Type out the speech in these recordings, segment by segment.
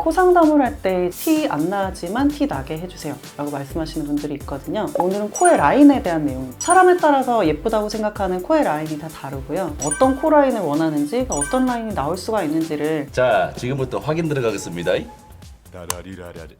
코 상담을 할 때 티 안 나지만 티 나게 해주세요 라고 말씀하시는 분들이 있거든요. 오늘은 코의 라인에 대한 내용입니다. 사람에 따라서 예쁘다고 생각하는 코의 라인이 다 다르고요. 어떤 코 라인을 원하는지, 어떤 라인이 나올 수가 있는지를 자, 지금부터 확인 들어가겠습니다. 라라리라라리.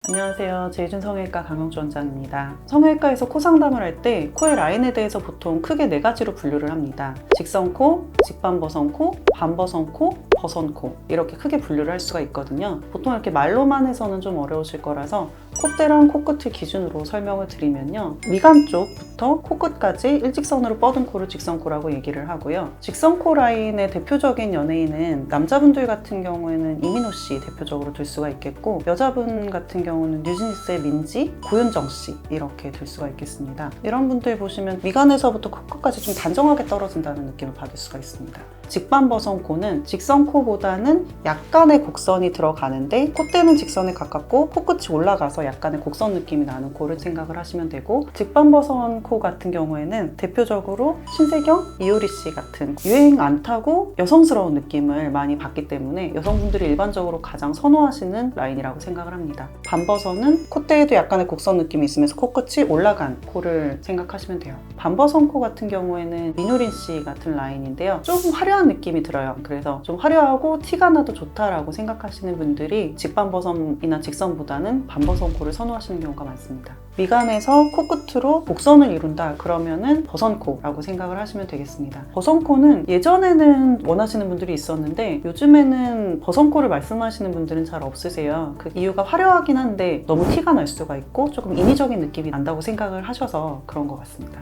안녕하세요. 제이준 성형외과 강영주 원장입니다. 성형외과에서 코 상담을 할 때 코의 라인에 대해서 보통 크게 4가지로 분류를 합니다. 직선코, 직반버선코, 반버선코, 버선코 이렇게 크게 분류를 할 수가 있거든요. 보통 이렇게 말로만 해서는 좀 어려우실 거라서 콧대랑 코끝을 기준으로 설명을 드리면요. 미간 쪽부터 코끝까지 일직선으로 뻗은 코를 직선코라고 얘기를 하고요. 직선코 라인의 대표적인 연예인은 남자분들 같은 경우에는 이민호 씨 대표적으로 들 수가 있겠고, 여자분 같은 경우는 뉴진스의 민지, 고윤정 씨 이렇게 들 수가 있겠습니다. 이런 분들 보시면 미간에서부터 코끝까지 좀 단정하게 떨어진다는 느낌을 받을 수가 있습니다. 직반버선코는 직선코보다는 약간의 곡선이 들어가는데 콧대는 직선에 가깝고 코끝이 올라가서 약간의 곡선 느낌이 나는 코를 생각을 하시면 되고, 직반버선코 같은 경우에는 대표적으로 신세경, 이효리 씨 같은 유행 안 타고 여성스러운 느낌을 많이 받기 때문에 여성분들이 일반적으로 가장 선호하시는 라인이라고 생각을 합니다. 반버선은 콧대에도 약간의 곡선 느낌이 있으면서 코끝이 올라간 코를 생각하시면 돼요. 반버선코 같은 경우에는 민효린 씨 같은 라인인데요. 조금 화려한 느낌이 들어요. 그래서 좀 화려하고 티가 나도 좋다라고 생각하시는 분들이 직반버선이나 직선보다는 반버선코를 선호하시는 경우가 많습니다. 미간에서 코끝으로 곡선을 이룬다 그러면은 버선코라고 생각을 하시면 되겠습니다. 버선코는 예전에는 원하시는 분들이 있었는데 요즘에는 버선코를 말씀하시는 분들은 잘 없으세요. 그 이유가 화려하긴 한데 너무 티가 날 수가 있고 조금 인위적인 느낌이 난다고 생각을 하셔서 그런 것 같습니다.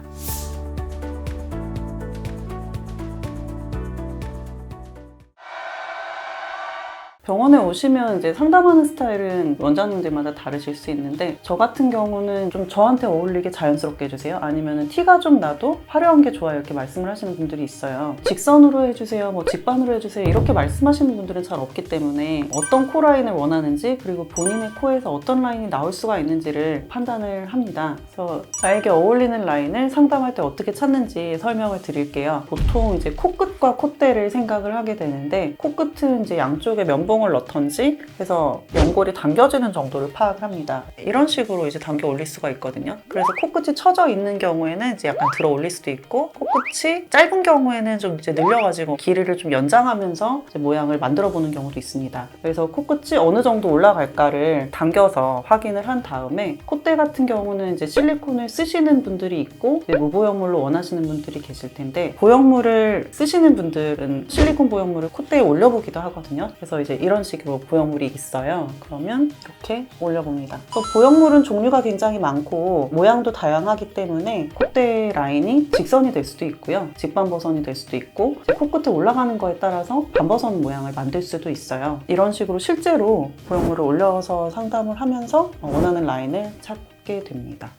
병원에 오시면 이제 상담하는 스타일은 원장님들마다 다르실 수 있는데, 저 같은 경우는 좀 저한테 어울리게 자연스럽게 해주세요. 아니면 티가 좀 나도 화려한 게 좋아요 이렇게 말씀을 하시는 분들이 있어요. 직선으로 해주세요, 뭐 직반으로 해주세요 이렇게 말씀하시는 분들은 잘 없기 때문에 어떤 코 라인을 원하는지, 그리고 본인의 코에서 어떤 라인이 나올 수가 있는지를 판단을 합니다. 그래서 나에게 어울리는 라인을 상담할 때 어떻게 찾는지 설명을 드릴게요. 보통 이제 코끝과 콧대를 생각을 하게 되는데, 코끝은 이제 양쪽에 면봉 을 넣던지 해서 연골이 당겨지는 정도를 파악을 합니다. 이런 식으로 이제 당겨 올릴 수가 있거든요. 그래서 코끝이 처져 있는 경우에는 이제 약간 들어 올릴 수도 있고, 코끝이 짧은 경우에는 좀 이제 늘려가지고 길이를 좀 연장하면서 이제 모양을 만들어 보는 경우도 있습니다. 그래서 코끝이 어느 정도 올라갈까를 당겨서 확인을 한 다음에, 콧대 같은 경우는 이제 실리콘을 쓰시는 분들이 있고 무보형물로 원하시는 분들이 계실 텐데, 보형물을 쓰시는 분들은 실리콘 보형물을 콧대에 올려보기도 하거든요. 그래서 이제 이런 식으로 보형물이 있어요. 그러면 이렇게 올려봅니다. 또 보형물은 종류가 굉장히 많고 모양도 다양하기 때문에 콧대 라인이 직선이 될 수도 있고요, 직반버선이 될 수도 있고, 코끝에 올라가는 거에 따라서 반버선 모양을 만들 수도 있어요. 이런 식으로 실제로 보형물을 올려서 상담을 하면서 원하는 라인을 찾게 됩니다.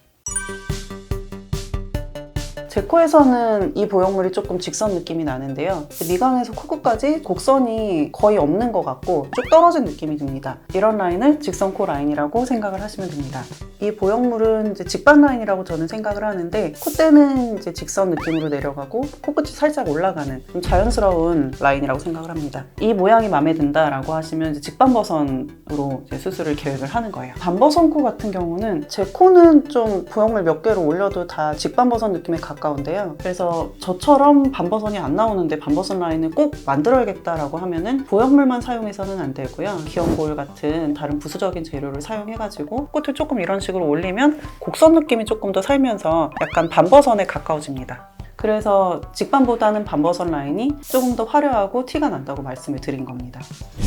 제 코에서는 이 보형물이 조금 직선 느낌이 나는데요. 미간에서 코끝까지 곡선이 거의 없는 것 같고 쭉 떨어진 느낌이 듭니다. 이런 라인을 직선코 라인이라고 생각을 하시면 됩니다. 이 보형물은 이제 직반 라인이라고 저는 생각을 하는데, 콧대는 이제 직선 느낌으로 내려가고 코끝이 살짝 올라가는 좀 자연스러운 라인이라고 생각을 합니다. 이 모양이 마음에 든다라고 하시면 이제 직반버선으로 이제 수술을 계획을 하는 거예요. 반버선코 같은 경우는 제 코는 좀 보형물 몇 개로 올려도 다 직반버선 느낌에 가까운데요. 그래서 저처럼 반버선이 안 나오는데 반버선 라인을 꼭 만들어야겠다라고 하면은 보형물만 사용해서는 안 되고요. 기형볼 같은 다른 부수적인 재료를 사용해가지고 콧을 조금 이런 식으로 올리면 곡선 느낌이 조금 더 살면서 약간 반버선에 가까워집니다. 그래서 직반보다는 반버선 라인이 조금 더 화려하고 티가 난다고 말씀을 드린 겁니다.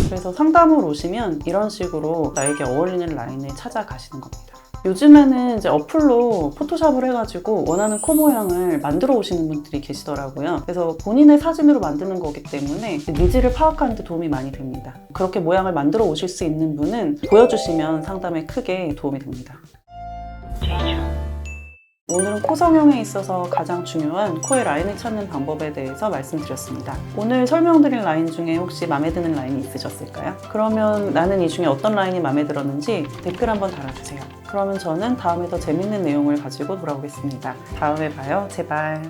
그래서 상담을 오시면 이런 식으로 나에게 어울리는 라인을 찾아가시는 겁니다. 요즘에는 이제 어플로 포토샵을 해가지고 원하는 코 모양을 만들어 오시는 분들이 계시더라고요. 그래서 본인의 사진으로 만드는 거기 때문에 니즈를 파악하는 데 도움이 많이 됩니다. 그렇게 모양을 만들어 오실 수 있는 분은 보여주시면 상담에 크게 도움이 됩니다. 오늘은 코 성형에 있어서 가장 중요한 코의 라인을 찾는 방법에 대해서 말씀드렸습니다. 오늘 설명드린 라인 중에 혹시 마음에 드는 라인이 있으셨을까요? 그러면 나는 이 중에 어떤 라인이 마음에 들었는지 댓글 한번 달아주세요. 그러면 저는 다음에 더 재밌는 내용을 가지고 돌아오겠습니다. 다음에 봐요. 제발.